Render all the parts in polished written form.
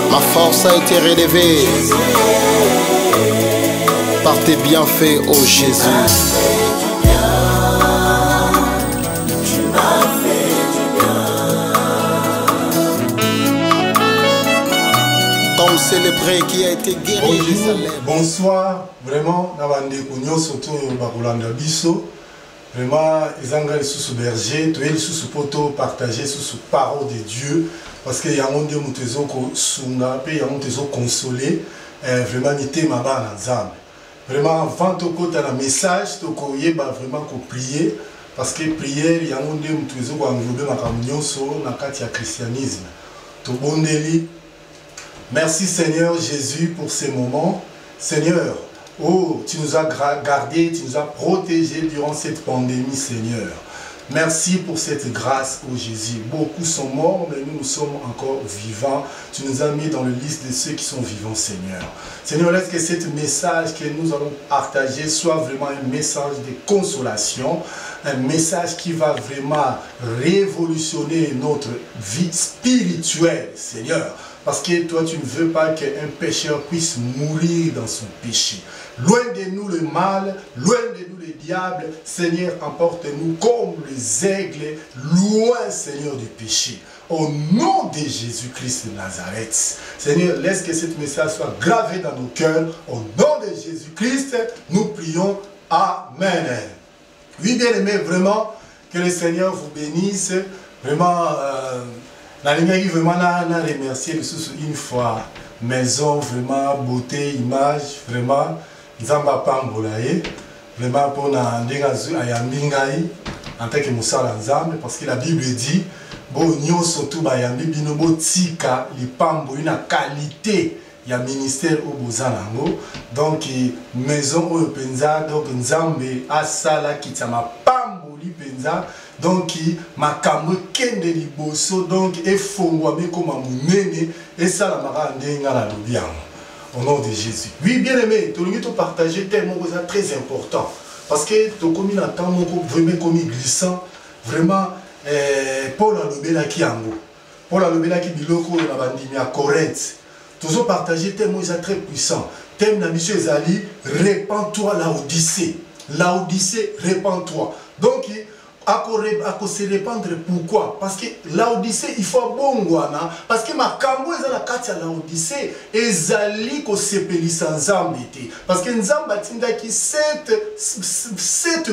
Ma force a été relevée par tes bienfaits, ô Jésus. Comme célébré qui a été guéri. Bonsoir, vraiment, surtout vraiment, ils ont sous berger, tu es sous poteau, partager sous parole de Dieu, parce qu'il y a un Dieu qui a consolé, vraiment, il ma vraiment, avant de côté un message, tu as vraiment prier, parce que prière, il y a un Dieu qui a englobé ma communion sur le christianisme. Merci Seigneur Jésus pour ces moments. Seigneur, oh, tu nous as gardés, tu nous as protégés durant cette pandémie, Seigneur. Merci pour cette grâce, oh Jésus. Beaucoup sont morts, mais nous sommes encore vivants. Tu nous as mis dans la liste de ceux qui sont vivants, Seigneur. Seigneur, laisse que ce message que nous allons partager soit vraiment un message de consolation, un message qui va vraiment révolutionner notre vie spirituelle, Seigneur. Parce que toi, tu ne veux pas qu'un pécheur puisse mourir dans son péché. Loin de nous le mal, loin de nous le diable. Seigneur, emporte-nous comme les aigles, loin, Seigneur, du péché. Au nom de Jésus-Christ de Nazareth. Seigneur, laisse que ce message soit gravé dans nos cœurs. Au nom de Jésus-Christ, nous prions. Amen. Oui, bien aimé, vraiment, que le Seigneur vous bénisse. Vraiment... Je vraiment remercier une fois maison, vraiment beauté, image, vraiment Nzamba Pambolaye, vraiment pour na ayambingai en tant que musala Nzambe, parce que la Bible dit bon nyo surtout bayambi bino botika lipambo une qualité ya ministère au bozanango, donc maison au penza, donc Nzambe asala kitama pamboli penza. Donc, makambo kende liboso, donc, et fongwa me comme amunene, et ça la mara ndenga la lobiang. Au nom de Jésus. Oui, bien aimé, tout le monde partager tellement très important. Parce que tu commis la temps, vraiment comme glissant, vraiment, Paul a lobé la qui ango. Paul a lobé la qui biloko la bandimia correct. Toujours partager tellement très puissant. Thème la mission Ezali, répands-toi Laodicée. Laodicée, répands-toi. Donc, à se répandre, pourquoi? Parce que Laodicée, il faut bongwana. Parce que ma kambo est la carte à Laodicée. Et zali ko sepeli sans zambete. Parce que Nzamba tinda qui sept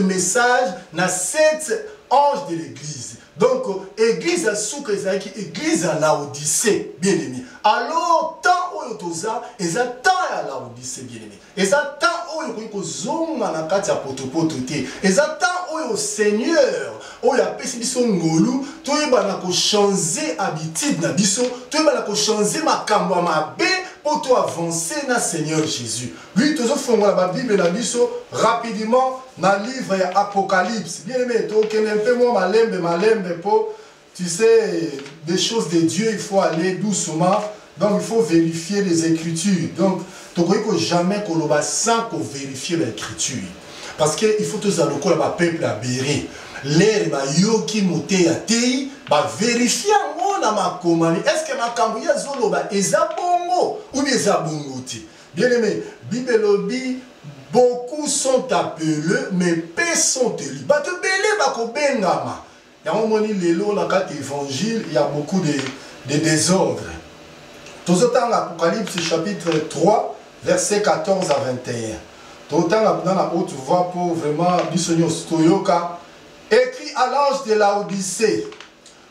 messages na 7 anges de l'église. Donc, église à souk, église à Laodicée, bien aimé. Alors, tant où yotoza, et ça tant à Laodicée, bien aimé. Et ça tant où yoko zonga na kati ya potopoto te. Et ça tant où yo Seigneur, où ya pesi biso ngolu, to yeba na ko changer habitude na biso, to yeba na ko changer makambo mabe pour toi avancer na Seigneur Jésus. Oui, toujours font la Bible na biso rapidement dans le livre Apocalypse. Bien aimé, tu connais un peu moins malembe pour, tu sais, des choses de Dieu, il faut aller doucement. Donc il faut vérifier les Écritures. Donc, tu ne peux jamais qu'on va sans qu'on vérifie l'Écriture. Parce qu'il faut tous le peuple à bérer. L'air yoki moté à tei, vérifier ma commande. Est-ce que ma cambouya zoloba est bongo ou bien bongo? Bien aimé, Bible lobby, beaucoup sont appelés, mais peu sont élus. Bah te belé bako bengama. Il y a un moment l'élo la carte évangile, il y a beaucoup de désordre. Tout autant l'Apocalypse chapitre 3, verset 14 à 21. Tout autant dans la haute voix pour vraiment bisonyo stoyoka. Écrit à l'ange de Laodicée,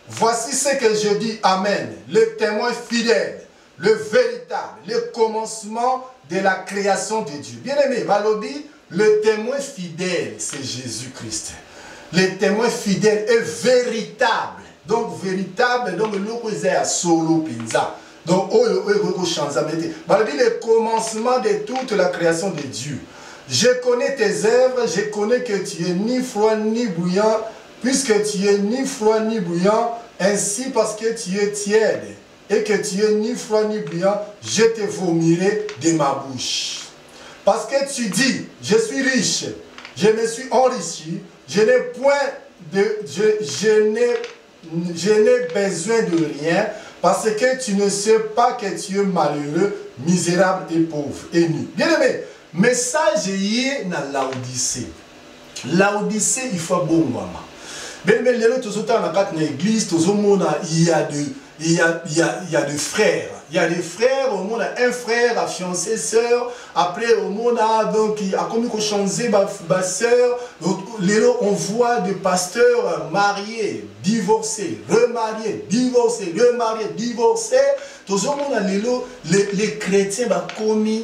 voici ce que je dis, Amen, le témoin fidèle, le véritable, le commencement de la création de Dieu. Bien aimé, Valobi, le témoin fidèle, c'est Jésus-Christ. Le témoin fidèle est véritable. Donc, véritable, donc, le à solo pinza. Donc, Valobi, le commencement de toute la création de Dieu. Je connais tes œuvres, je connais que tu es ni froid ni bouillant, puisque tu es ni froid ni bouillant, ainsi parce que tu es tiède, et que tu es ni froid ni bouillant, je te vomirai de ma bouche. Parce que tu dis, je suis riche, je me suis enrichi, je n'ai point de, je n'ai besoin de rien, parce que tu ne sais pas que tu es malheureux, misérable et pauvre et nu. Bien-aimé, message est dans Laodicée. Laodicée, il faut bon moment. Bien-aimé, les autres sont dans l'église, il y a des frères. Il y a des frères, au monde un frère a fiancé sœur, après au monde donc il a commis qu'on changer ma sœur. On voit des pasteurs mariés, divorcés, remariés, divorcés, remariés, divorcés. Tout le monde les chrétiens ont commis,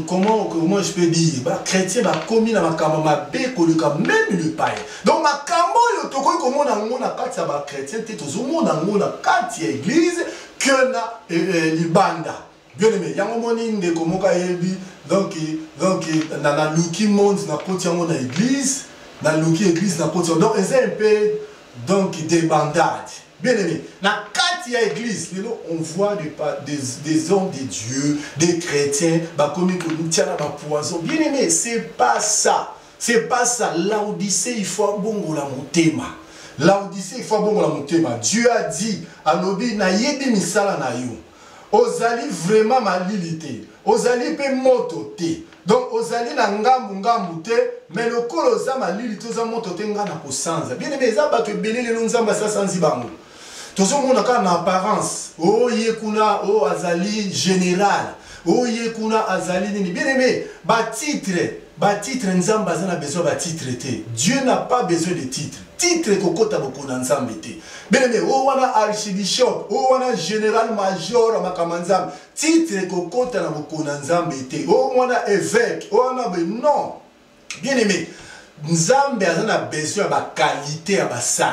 comment je peux dire, les chrétiens ont commis dans ma camarade, même le païen. Donc ma camarade, tout le monde a chrétien, tout le monde a église. Que na libanda bien aimé il y a un moment de comment donc na luki monde na côté na église na luki église na côté donc c'est un peu donc des bandades bien aimé na quatre église on voit des hommes de Dieu des chrétiens ba comme nous tient na poison bien aimé c'est pas ça Laodicée il faut bongo la montema. Laodicée, il faut bon la montée. Dieu a dit à l'obi na yebi misala na yo. Ozali vraiment malilité. Ozali pe mototé. Donc ozali na ngambu te, mais le koloza malilité oza mototé nga na kosanza. Bien aimé za ba te belé le nzamba sa sanzi bango. Tozo mona ka na apparence. Oh yekuna oh azali général. Oh yekuna azali nini. Bien aimé, ba titre nzamba za na besoin ba titre te. Dieu n'a pas besoin de titre. Titre kokota boko na nzambe te. Bien aimé, o wana archibishop, o wana général major makamanzam. Titre kokota na boko na nzambe te. O wana évêque, o wana non. Bien aimé, nzambe a besoin de qualité à basali.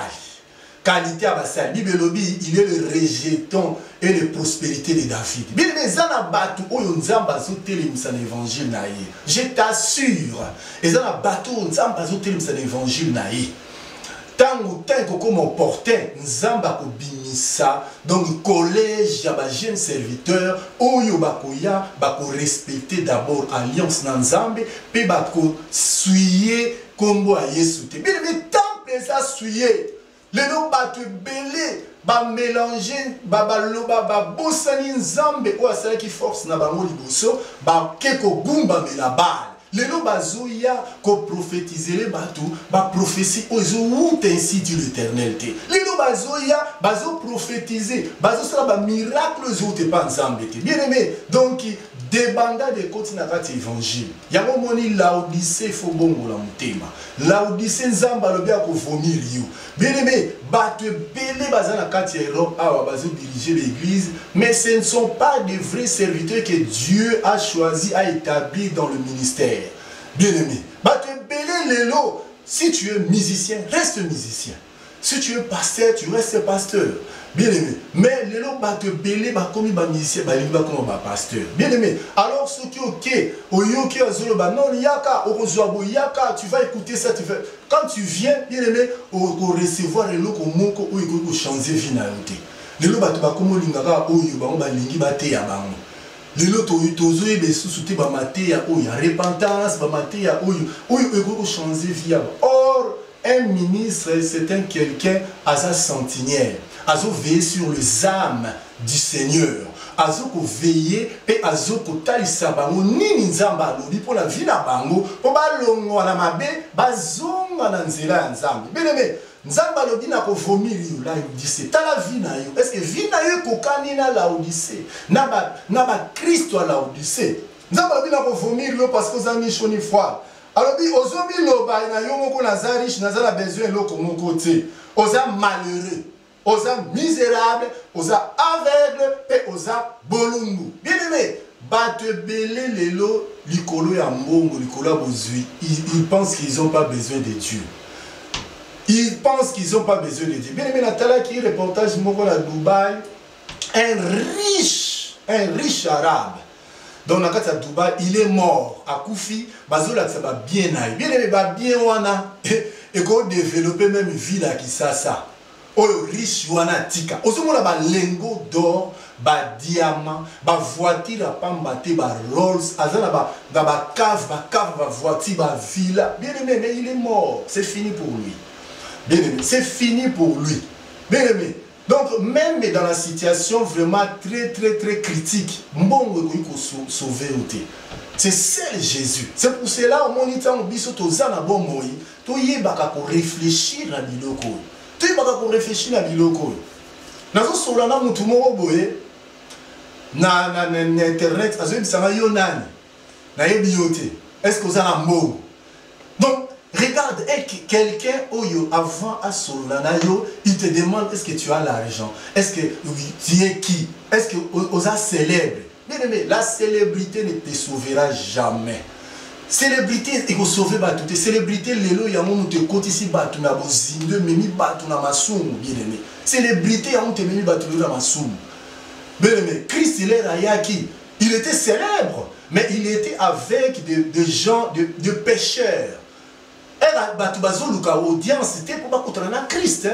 Qualité à basali. Bibelobi, il est le rejeton et la prospérité de David. Bien aimé, zana batu oyo nzamba zotele misa l'évangile na ye. Je t'assure, et zana batu nzamba zotele misa l'évangile na ye. Tango comme opportun, nzamba ko bimisa donc collège ya ba jeune serviteur oyo bakoya bako respecter d'abord alliance na nzambe pe bako suyer kombo a Yesu te. Bien mais temple ça suyer les no batu belé ba mélanger ba loba ba bosani nzambe o asala ki force na bango liboso ba keko gumba me la balle. Les gens qui prophétiser les bateaux, prophétie aux ainsi dit l'Éternel. Les gens qui prophétiser, miracle aux pas ensemble. Bien aimé, donc des bandades de côté na kati évangile. Ya moni Laodicée faut bongo la mutema. Laodicée nzamba lobia ko vomir yo. Bien aimé, bato belé bazana kati Europe awa bazo diriger l'église, mais ce ne sont pas des vrais serviteurs que Dieu a choisi à établir dans le ministère. Bien aimé, bato belé lelo, si tu es musicien, reste musicien. Si tu es pasteur, tu restes pasteur. Bien aimé. Mais les gens battent belé, comme ils musicien, comme pasteur. Bien aimé. Alors ceux qui ok, oyoki azoloba non yaka, okozoabo yaka, tu vas écouter ça, tu vas. Quand tu viens, bien aimé, au recevoir les gens comme moko ou ils changer vie na yote. Les gens battent comme lingaka oyo bango balingi bate ya bango. Les gens tozo ebe susute ba mate ya oyo repentance, ba mate ya oyo eko changer vie. Or un ministre, c'est un quelqu'un à sa sentinelle. Azo veiller sur les âmes du Seigneur. Azo ko veiller et azo ko talisa bango nini nzamba lobi pour la vie na bango po balongo na mabe bazonga na nzela nzambe. Bien aimé, nzamba lobi na ko vomir yo la Laodicée. Ta la vie na yo. Est-ce que vie na yo kokani na Laodicée? Na ba Christ à Laodicée. Nzamba lobi na ko vomir yo parce que vous avez choni foi. Alors bi ozomi loba na yo moko na za riche na za la besoin loko moko te. Oza malheureux. Osa misérable, osa aveugle, et osa bolumbu. Bien aimé, batte belé lelo, likolo ya mbongo, likolo ya bozui. Ils pensent qu'ils n'ont pas besoin de Dieu. Ils pensent qu'ils n'ont pas besoin de Dieu. Bien aimé, Nathalie qui reportage moko à Dubaï, un riche arabe. Donc, à Dubaï, il est mort. À Koufi, Bazola, ça va bien aille. Bien aimé, va bien wana. Et qu'on développe même une ville à Kisasa. Oyo riche wana tika ozomona ba lengo d'or ba diamant ba voiture a pambate ba Rolls azana ba cave ba voiture ba villa. Bien aimé, mais il est mort, c'est fini pour lui. Bien aimé, c'est fini pour lui. Bien aimé, Donc, même dans la situation vraiment très critique, mbongo ko sauver. C'est seul Jésus. C'est pour cela, au moniteur, on biso tozana bon moi, to yebaka ko réfléchir na biloko. To yebaka ko réfléchir na biloko. Nazo solana mutu moko boye na internet, azo bisanga yo nani. Na yebi yote. Est-ce que vous avez un mot? Donc, regarde, quelqu'un avant à solana yo, il te demande est-ce que tu as l'argent? Est-ce que tu es qui? Est-ce que vous êtes célèbre? Bien aimé, la célébrité ne te sauvera jamais. Célébrité, il faut sauver toute célébrité, lelo yamu te kotisi batu na bozinde memi batu na masumu, bien aimé. Célébrité yamu te memi batu na masumu. Bien aimé, Christ il est rayaki, il était célèbre, mais il était avec des gens, de pécheurs. Et batu bazoluka audience, c'était pour pas koutana na Christ.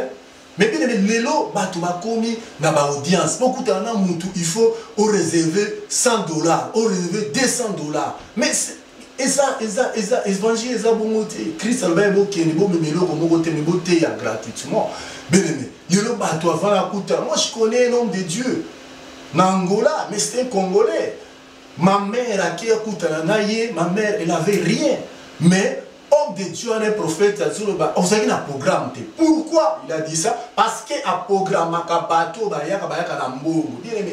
Mais bien aimé, lelo batu bakomi na ba audience. Pour koutana mutu, il faut réserver $100, réserver $200. Mais évangile eza bongo te. Christ alba bokeni bo memelo komoko te mebo te ya gratuitement. Bien aimé, lelo batu avant la koutana. Moi je connais un homme de Dieu na Angola, mais c'était un Congolais. Ma mère a qui koutana na ye, ma mère elle avait rien. Mais homme de Dieu, un prophète, on a un programme. Pourquoi il a dit ça? Parce qu'il a un programme.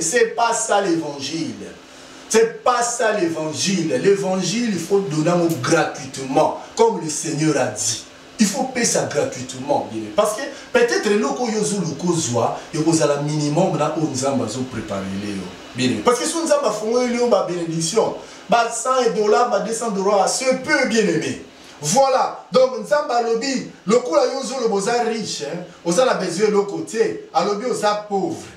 C'est pas ça l'évangile. C'est pas ça l'évangile. L'évangile, il faut donner gratuitement, comme le Seigneur a dit. Il faut payer ça gratuitement. Parce que peut-être que loko yozo loko zoa, et vous avez le minimum na onzamba zo préparer les. Parce que si on zamba font ba bénédiction, ba $100, ba $200, c'est peu bien aimé. Voilà, donc Nzamba lobi, le coup la yozo le boza riche, oza la besoin de l'autre côté, à lobi oza pauvre,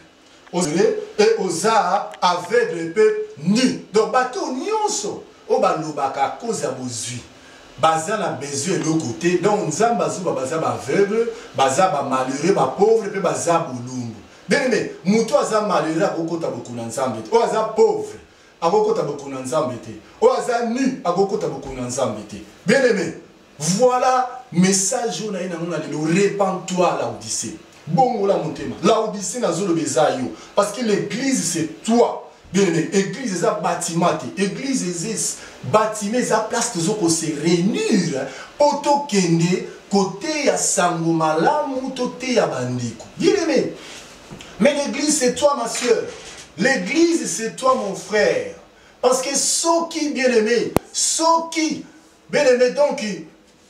et oza aveugle peu nu. Donc bateau nyonso, oba lobaka koza bozui, baza la besoin de l'autre côté. Donc Nzamba zuba baza ba aveugle, baza ba malheureux, ba pauvre, et baza bolumbu. Bien aimé, muto aza malheureux akokota boku na Nzambe, o aza pauvre. Agokota boku na Nzambe te. O aza nu agokota boku na Nzambe te. Bien aimé, voilà message on a le répands-toi Laodicée. Bon la montema. Laodicée na zolo bezayo parce que l'église c'est toi. Bien aimé, église c'est bâtiment te. Église c'est bâtiment c'est place de zoko se réunir. Poto kende côté ya sango malamu toté ya bandiko. Bien aimé. Mais l'église c'est toi ma soeur. L'église, c'est toi, mon frère. Parce que ceux qui, bien aimé, donc,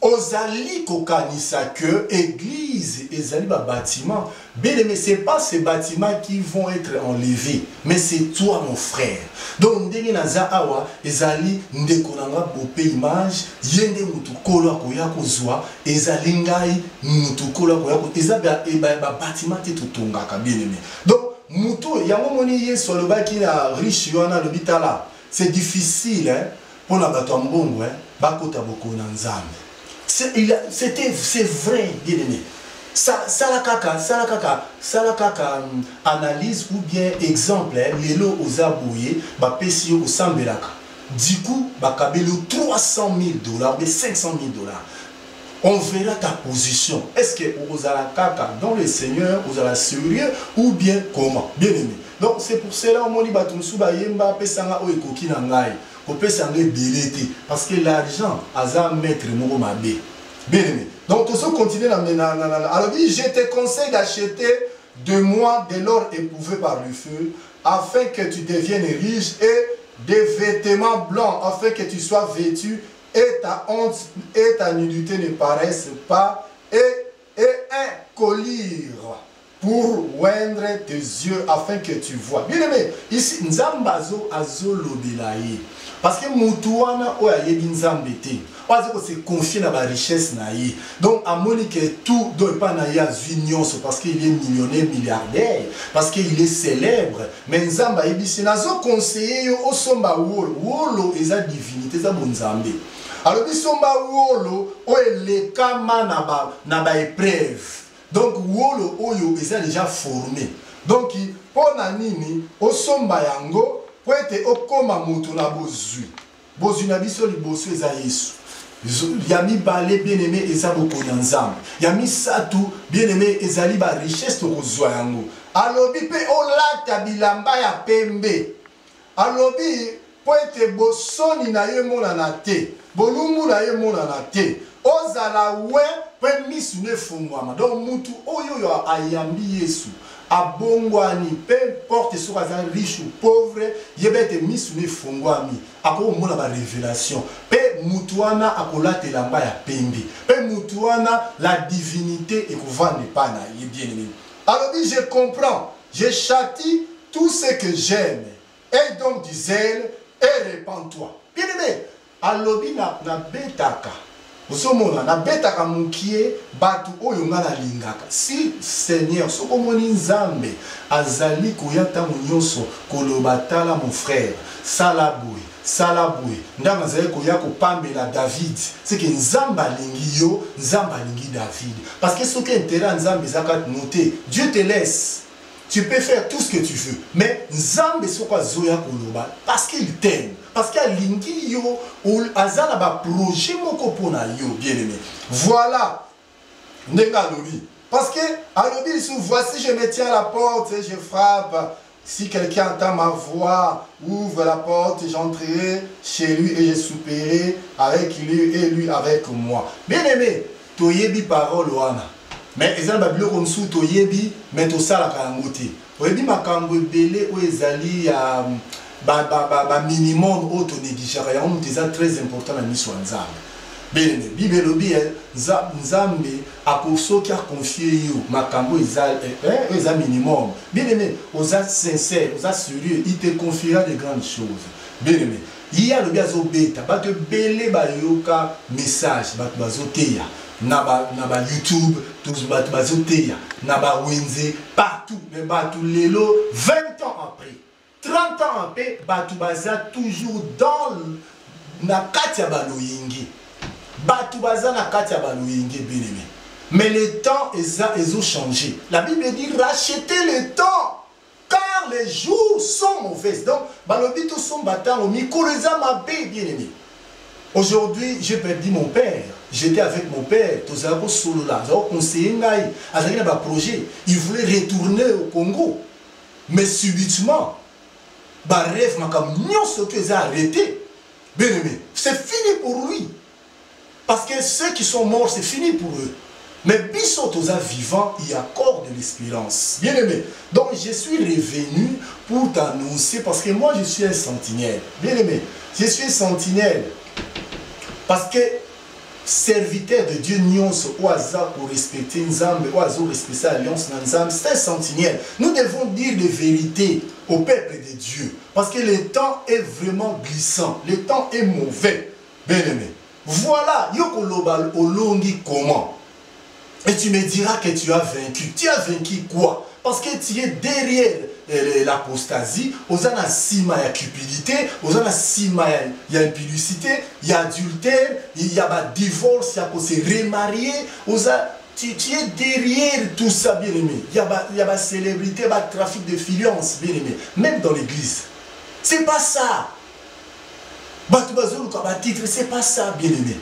ozali kokanisa que église, ezali ba bâtiment. Bien aimé, ce n'est pas ces bâtiments qui vont être enlevés, mais c'est toi, mon frère. Donc, ndenge naza awa, ezali ndekonanga bope image, yende mutukolo akoya kozwa, ezali ngai mutukolo akoya kozwa, ezali ba bâtiment te tutongaka, bien aimé. Donc, Moutou, il y a un moment qui est riche, c'est difficile pour la Batambongo, c'est vrai, bien aimé. Salakaka analyse ou bien exemple, les lots aux abouillés, Pesio au Sambelaka. Du coup, Bakabelo $300 000, mais $500 000. On verra ta position. Est-ce que vous allez dans le Seigneur, vous allez sérieux ou bien comment? Bien aimé. Donc c'est pour cela qu'on dit parce que l'argent a maître mabé. Bien aimé. Donc tout ça continue alors je te conseille d'acheter de moi de l'or éprouvé par le feu afin que tu deviennes riche et des vêtements blancs afin que tu sois vêtu et ta honte et ta nudité ne paraissent pas, et un collier pour oindre tes yeux afin que tu vois. Bien aimé, ici, Nzambazo azolobelaye. Parce que Moutouana oyayebi Nzambete. On se confie dans la richesse naïe. Donc, à Monique, tout doit pas naïe à Zunions parce qu'il est millionnaire, milliardaire, parce qu'il est célèbre. Mais Nzamba ebisi nazo conseiller au somba wolo et sa divinité sa bonzambe. Alors, bisomba wolo o le kama na ba épreuve. Donc, wolo oyo est déjà formé. Donc, pour nanini o somba yango pour être okoma mutu na bozui. Bozui na biso liboso eza Yesu. Yami balé bien aimé et ça beaucoup d'ensemble. Yami satou bien aimé et zali ba richesse to kozwa yango. alobi pe olata bilamba ya pembe alobi po ete bosoni na ye monana te bolumbu na ye monana te ozala we pe misu ne fungwama donc mutu oyo ayambi Yesu abongwani peu importe soki aza riche ou pauvre yeba ete misu ne fungwami akomona ba révélation pe mutu wana akolata elamba ya pembe pe mutu wana la divinité ekovanda epai na ye bien aimé. Alors dit je comprends, je châtie tout ce que j'aime et donc du zèle et répands-toi. Bien aimé, alobi na betaka osomona na betaka mukie batu oyo ngana lingaka si Seigneur soko moni nzambe azali koyata nyonso koloba tala mon frère salaboui ndanga azali koya kopambela David c'est que nzambe alingi yo nzambe alingi David parce que ce qui est intérêt nzambe zaka noter Dieu te laisse. Tu peux faire tout ce que tu veux, mais Nzambe soko zoya koloba parce qu'il t'aime, parce qu'il lingi yo ou azala ba projet moko pona yo bien aimé. Voilà ndenga lobi parce que alobi sous voici je me tiens à la porte et je frappe. Si quelqu'un entend ma voix, ouvre la porte, j'entrerai chez lui et je souperai avec lui et lui avec moi. Bien aimé, toyebi parole wana. Mais ezali babiloko mosusu toyebi mais tosalaka yango te oyebi makambo ebele oyo ezali ya minimum oyo tonegligeaka yango moto eza très important na miso ya nzambe belene bible elobi nzambe akosoki akonfie yo makambo eza minimum belene oza sincère oza sérieux il te confiera de grandes choses belene ye alobi azobeta bato ebele bayoka message bato bazoteya na ba YouTube, tous batu bazoteya, na ba wenze, partout, mais batu lelo, 20 ans après, 30 ans après, batu baza toujours dans na katia baloyingi. Batu baza na katia baloyingi bien-aimé. Mais le temps ils ont changé. La Bible dit rachetez le temps, car les jours sont mauvais. Donc, balobi tous sont battants, au mikoleza ma bien-aimé. Aujourd'hui, j'ai perdu mon père. J'étais avec mon père. Tous les solo là, conseiller avec un projet. Il voulait retourner au Congo, mais subitement, bah rêve ma camion ce que j'ai arrêté. Bien aimé, c'est fini pour lui. Parce que ceux qui sont morts, c'est fini pour eux. Mais Bissot aux vivants, il accorde l'espérance. Bien aimé. Donc je suis revenu pour t'annoncer, parce que moi je suis un sentinelle. Bien aimé, je suis un sentinelle. Parce que serviteur de Dieu nyonso au hasard pour respecter Nzambe, au hasard pour respecter l'alliance Nzambe, c'est un sentinelle. Nous devons dire les vérités au peuple de Dieu. Parce que le temps est vraiment glissant. Le temps est mauvais. Bien aimé. Voilà, yoko lobal olongi comment? Et tu me diras que tu as vaincu. Tu as vaincu quoi? Parce que tu es derrière l'apostasie, aux ana sima ya cupidité, aux ana sima ya impudicité, il y a adultère, il y a divorce, il y a qu'on se remarier, tu es derrière tout ça, bien aimé. Il y a célébrité, il y a trafic de fiance, bien aimé. Même dans l'église. C'est pas ça. C'est pas ça, bien aimé.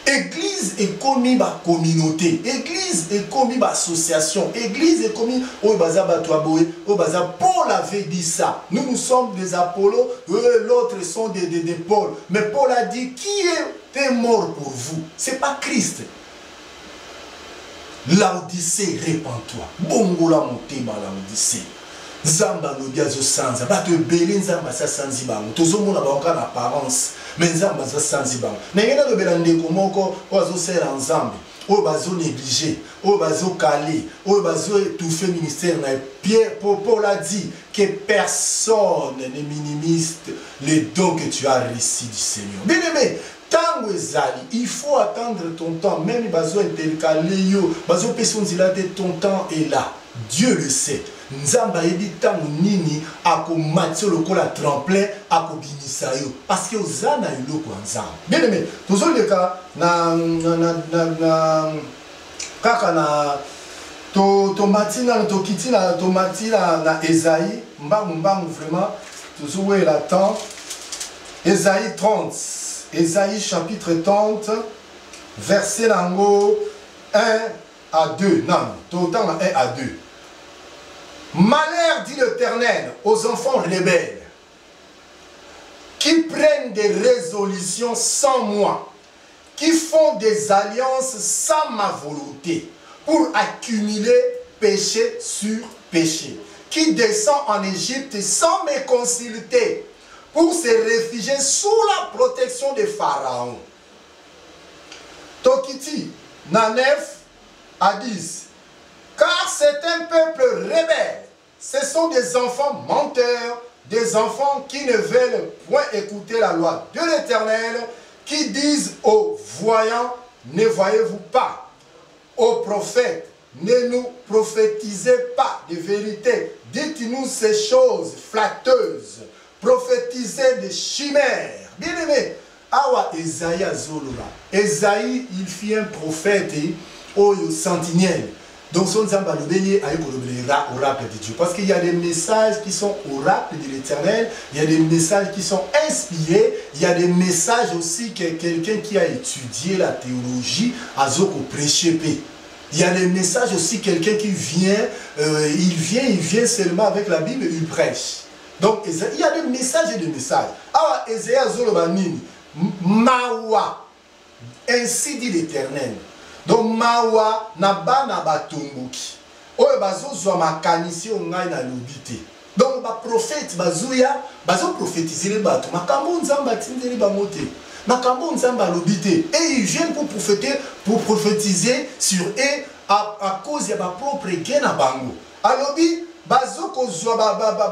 Église est commis par communauté, église est commis par association, église est commis au bazar Batouaboé, au bazar. Paul avait dit ça. Nous sommes des Apollos, l'autre sont des Paul. Mais Paul a dit qui est mort pour vous? C'est pas Christ. L'Odyssée, répands-toi. Bongola monteba l'Odyssée. Zamba no biazo sanza ba te belé nzamba sa sanzi bango tozomona bango na apparence mais nzamba za sanzi bango nengena lo belande komoko ozo sera nzambe o bazo négliger o bazo caler o bazo étouffer ministère na Pierre Paul a dit que personne ne minimise les dons que tu as reçus du Seigneur. Bien aimé, tango ezali, il faut attendre ton temps, même bazo intercaler yo bazo pesonzila de ton temps est là. Dieu le sait. Nzamba yebi tango nini akomatio lokola tremplin akobimisa yo parce que ozana eloko nzamba. Bien aimé, tozoleka na kaka na to matina to kitina to matina na Esaïe mbangu vraiment toujours la temps Esaïe 30 Esaïe chapitre 30 verset nango 1 à 2 non, tout le temps 1 à 2. Malheur, dit l'Éternel, aux enfants rebelles, qui prennent des résolutions sans moi, qui font des alliances sans ma volonté, pour accumuler péché sur péché, qui descend en Égypte sans me consulter, pour se réfugier sous la protection de Pharaon. Tokiti, Nanef, à 10. Car c'est un peuple rebelle. Ce sont des enfants menteurs, des enfants qui ne veulent point écouter la loi de l'Éternel, qui disent aux voyants, ne voyez-vous pas? Aux prophètes, ne nous prophétisez pas de vérité. Dites-nous ces choses flatteuses. Prophétisez des chimères. Bien aimé, Awa Esaïe Azolola. Esaïe, il fit un prophète au sentinelle. Donc son Zamba le bélier a eu oracle de Dieu. Parce qu'il y a des messages qui sont oracles de l'Éternel, il y a des messages qui sont inspirés, il y a des messages aussi que quelqu'un qui a étudié la théologie a zoko prêché. Il y a des messages aussi, quelqu'un qui vient, il vient seulement avec la Bible, il prêche. Donc il y a des messages et des messages. Ah, Esaïe Zolobanini, Mawa, ainsi dit l'Éternel. Donc Mawa naba naba tumbuki. Oye bazo zwa makanisi ongai na lubite. Donc ba prophète bazuya bazo prophétiser les bateaux. Makambo nzamba tindeli ba moté. Makambo nzamba lubite. Et ils viennent pour prophétiser sur eux à cause de ba propre gena bango. Alobi bazo ko zwa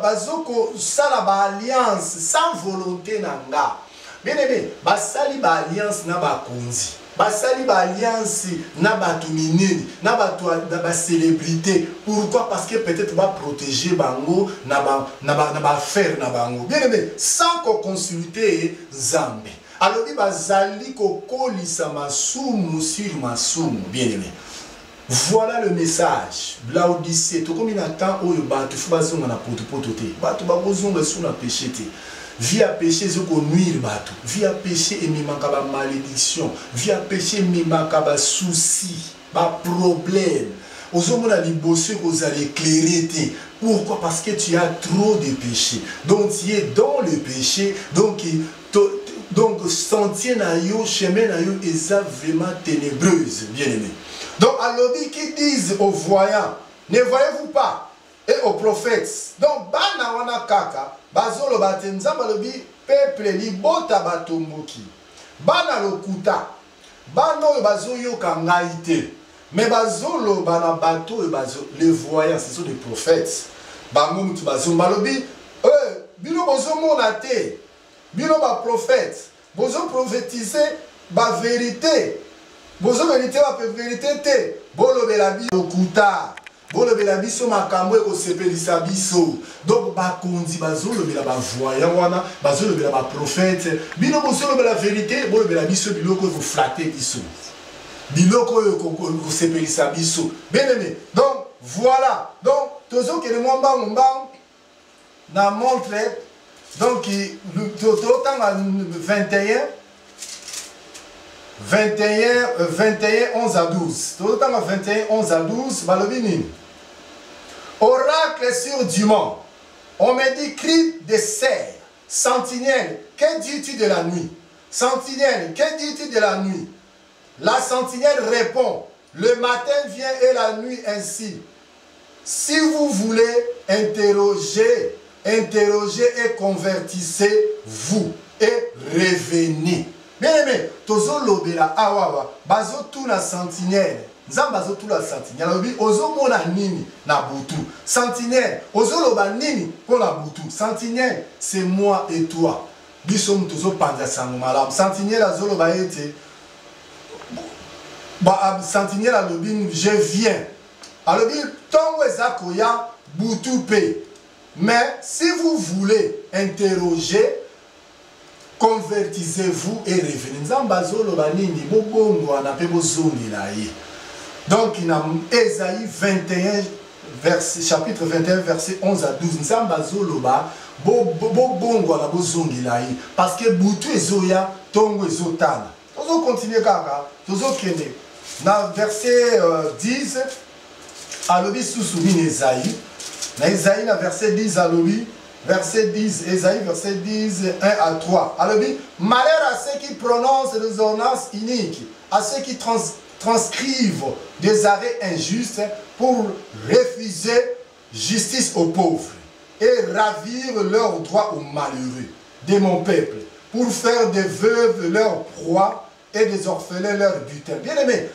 bazo ko sala ba alliance sans volonté nanga. Bien aimé, basali ba alliance na ba konzi. Basali ba alliance na batu minini, na batu na célébrité. Pourquoi? Parce que peut-être va protéger bango na ba faire na bango. Bien aimé, sans qu'on consulte Zambe. Alors dit bazali ko kolisa masumu sur masumu. Bien aimé. Voilà le message. Laodicée, tout comme il attend au batu fubazonga na potopotote. Batu babozonga sous na péché. Via péché, zoko nuire batu. Via péché, et mimakaba malédiction. Via péché, mimakaba souci, ba problème. Aux hommes, on a dit bosser, vous allez éclairer. Pourquoi? Parce que tu as trop de péché. Donc, tu es dans le péché. Donc, sentier na yo, chemin na yo, et ça vraiment ténébreuse, bien aimé. Donc, à l'objet qui disent aux voyants, ne voyez-vous pas? Et aux prophètes. Donc, bana wana kaka, bazolo batenza balobi peuple libota batomboki. Bana lokuta. Bano bazoyo kangaite. Mais bazolo bana bato et bazo les voyants, ce sont des prophètes. Bangum tu bazolo balobi, bino bozo monate. Bino ba prophète. Bozo prophétiser ba vérité. Bozo vérité ba vérité te. Bolo belabi lokuta. Bon le bela biso makambo eko sepelisa biso. Donc bakonzi bazo le bela ba voyant wana, bazo le bela ba prophète. Bino bozo le bela vérité, bon le bela biso biloko vous flatter biso. Biloko eko sepelisa biso. Bien aimé. Donc voilà. Donc tozo ke le mwamba mbang na montre. Donc autant 21, 11 à 12. Autant 21, 11 à 12, balobini. Oracle sur du mont. On me dit cri de cerf. Sentinelle, que dis-tu de la nuit? Sentinelle, que dis-tu de la nuit? La sentinelle répond, le matin vient et la nuit ainsi. Si vous voulez interroger et convertissez-vous et revenez. Bien aimé, tozo lobela awawa, bazo tout la sentinelle. Zambazo tout la sentinelle. Obi ozo mona nini na butu. Sentinelle, ozo loba nini pour la butu. Sentinelle, c'est moi et toi. Bisom tozo panza sango malam. Sentinelle azo loba ete. Sentinelle alobi je viens. Alobi tongo ezakoya butu pe. Mais si vous voulez interroger, convertissez-vous et revenez. Nzambazolo banini bobongo anape bozongi na ye. Donc il a Ésaïe 21 chapitre 21 verset 11 à 12. Nzambazolo ba bobongo na bozongi na ye parce que butu ezoya tongo ezotana. Tozo continuer kaka, tozo kende. Na verset 10 alobi susumi Ésaïe Dans Isaïe, verset 10, alobi, verset 10, Isaïe, verset 10, 1 à 3. Alobi, malheur à ceux qui prononcent des ordonnances iniques, à ceux qui transcrivent des arrêts injustes pour refuser justice aux pauvres et ravir leurs droits aux malheureux de mon peuple, pour faire des veuves leur proie et des orphelins leur butin. Bien aimé,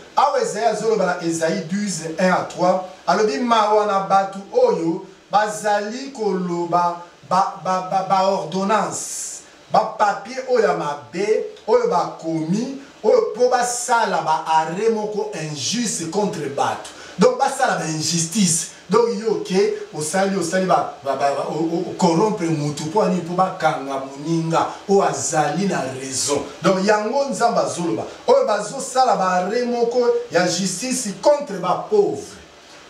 Esaïe 12, 1 à 3, alobi mawana batu oyo, bazali koloba ba ordonnance, ba papier oyo mabe, oyo ba komi, oyo po ba sala ba arrêt moko injuste contre batu. Donc ba sala ba injustice. Donc yo ke osali ba corrompre mutu po ani po ba kanga muninga o azali na raison. Donc yango nzamba zoloba oyo bazo sala ba remoko ya justice contre ba pauvre.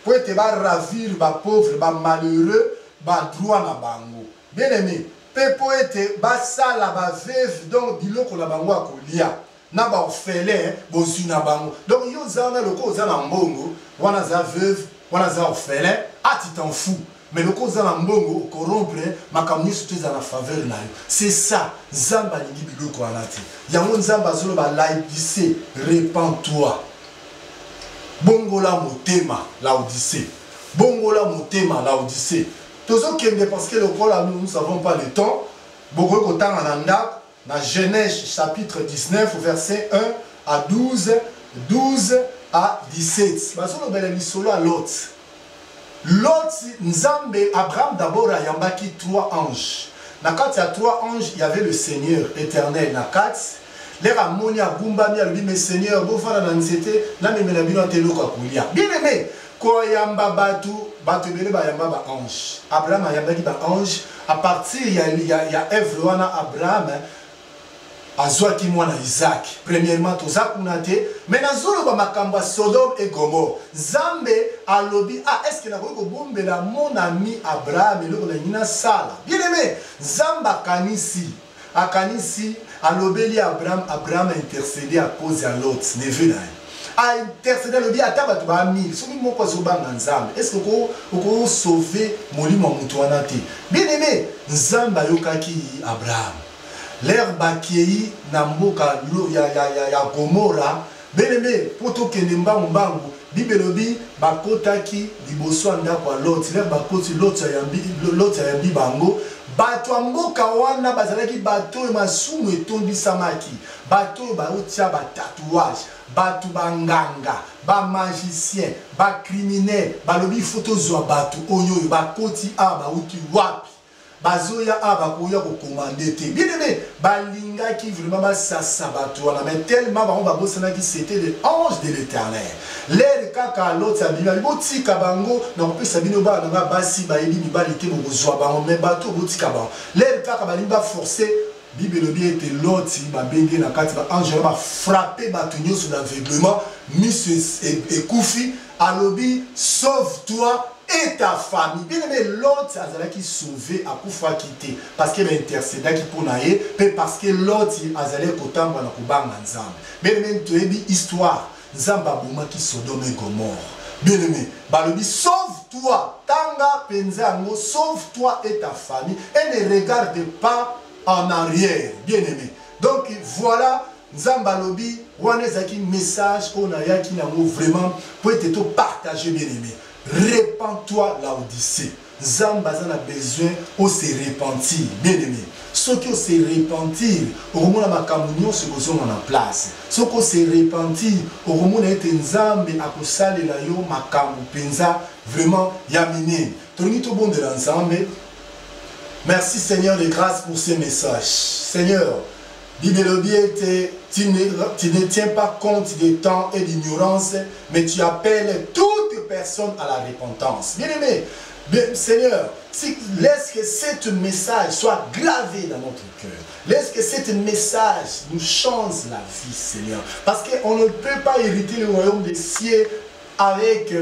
Po ete ba ravir ba pauvre ba malheureux ba droit na bango. Bien aimé, pe po ete ba sala ba veuve donc biloko la bango akolia. Na ba orphelin bozuna bango. Donc yo zana loko zana mbongo wana za veuve wana za orphelin, ah tu t'en fous. Mais le cause dans mbongo corrompre makamni surtout dans la faveur na yo. C'est ça, zamba lingi biloko alati. Yango nzamba zolo ba laïcité, répands-toi. Bongo la motema la Odyssée. Bongo la motema la Odyssée. Tozo kende parce que le col nous ne savons pas le temps. Bongo kotan ananda na Genèse chapitre 19 verset 1 à 12, 12 à 17. Bazolo bele solo à Lot. Lot, Nzambe, Abraham d'abord a yambaki 3 anges. Nakat il y a 3 anges, il y avait le Seigneur éternel Nakat. Les ramoni a gumbami a lui mais Seigneur, bon fana dans c'était na me melabino telo kwa kulia. Bien aimé, ko yamba batu bele ba yamba ba ange. Abraham a yambaki ba ange. À partir il y a Ève wana Abraham azwaki mwana Isaac. Premièrement tozakunate, mais nazolo ba makamba Sodome et Gomorrhe. Zambe alobi ah est-ce que na ko bombela mon ami Abraham et le nina sala. Bien aimé, Zamba kanisi akanisi alobeli Abraham a intercédé à cause de Lot, neveu na. A intercédé alobi ataba to ba mi, somi moko zobanga Nzambe. Est-ce que ko sauver molimo mutu wana te. Bien aimé, Nzamba yokaki Abraham. L'herbe qui na mboka ya Gomora beleme poto kenemba mbangu bibelobi bakotaki liboso ndako Lot l'herbe bakoti Lot ya yambi bango bato mboka wana bazalaki bato masumu etondi samaki bato baotia ba tatouage bato banganga ba magicien ba criminel balobi photo zwa bato oyo bakoti aba uti wapi bazoya abakoya ko commander te. Bien aimé, balinga qui vraiment ba sabato wana mais tellement ba bosana qui c'était des anges de l'Éternel. L'air kaka l'autre sabina boti kabango na ko pesa bino ba na basi ba yebi ni balite bo zwa bango mais bato boti kabango. L'air kaka balimba forcer Bible bien était l'autre ba bengi na kati ba ange ba frapper bato nyoso d'aveuglement Miss et Koufi alobi sauve-toi et ta famille. Bien aimé, l'autre a qui sauvé à Koufa quitté parce qu'il a intercédé qui pour naïe, parce que l'autre a zalé kotam na kubanga Nzambe. Bien aimé, tu es histoire Nzamba bouma qui Sodome et Gomorrhe. Bien aimé, balobi sauve-toi, tanga penzango, sauve-toi et ta famille et ne regarde pas en arrière. Bien aimé. Donc voilà. Nzamba lobi wanezaki message on a yaki nango vraiment pour être tout partagé bien aimé. Répands-toi la Odyssée. Nzamba a besoin de se repentir bien aimé. Ceux qui se repentir au moment la makamunyo se sont en place. Ceux qui se repentir au moment ete Nzambe akosale la yo makamu penza vraiment yamine. Toni to bon de l'ensemble. Merci Seigneur de grâce pour ces messages. Seigneur, Bible tu ne tiens pas compte des temps et d'ignorance, mais tu appelles toute personne à la repentance. Bien aimé, Seigneur, laisse que ce message soit gravé dans notre cœur. Laisse que ce message nous change la vie, Seigneur. Parce qu'on ne peut pas hériter le royaume des cieux avec,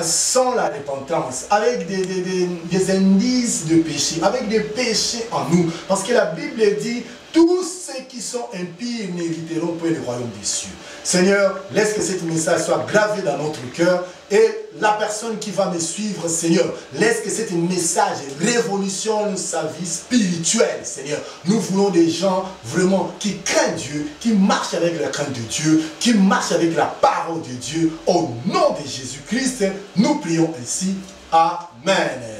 sans la repentance, avec des indices de péché, avec des péchés en nous. Parce que la Bible dit, tous ceux qui sont impies n'hériteront pas le royaume des cieux. Seigneur, laisse que ce message soit gravé dans notre cœur et la personne qui va me suivre, Seigneur, laisse que ce message révolutionne sa vie spirituelle, Seigneur. Nous voulons des gens vraiment qui craignent Dieu, qui marchent avec la crainte de Dieu, qui marchent avec la parole de Dieu. Au nom de Jésus-Christ, nous prions ainsi. Amen.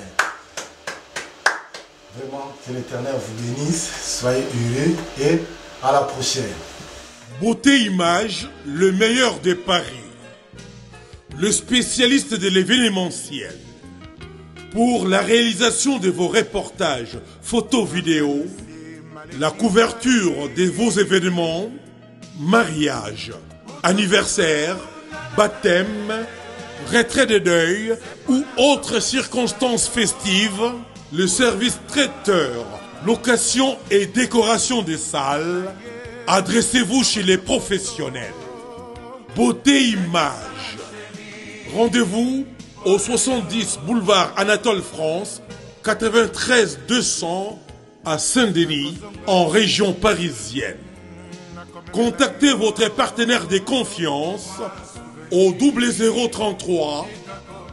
Vraiment, que l'Éternel vous bénisse. Soyez heureux et à la prochaine. Beauté Image, le meilleur de Paris. Le spécialiste de l'événementiel. Pour la réalisation de vos reportages, photos, vidéos, la couverture de vos événements, mariage, anniversaire, baptême, retrait de deuil ou autres circonstances festives, le service traiteur, location et décoration des salles, adressez-vous chez les professionnels. Beauté Image. Rendez-vous au 70 boulevard Anatole France, 93 200 à Saint-Denis, en région parisienne. Contactez votre partenaire de confiance au 0033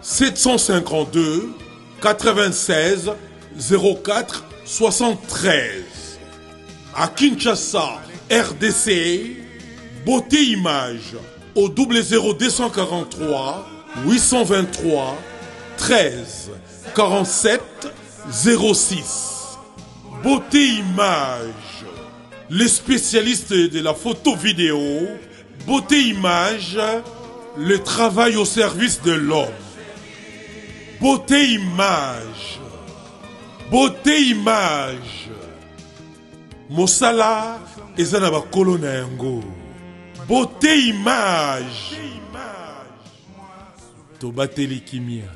752 96 04 73. À Kinshasa, RDC, Beauté Image au 00243 823 13 47 06. Beauté Image, les spécialistes de la photo vidéo. Beauté Image, le travail au service de l'homme. Beauté Image, Beauté Image, Mosala ezana bakolo na yango. Beauté Image, Tobateli Kimia.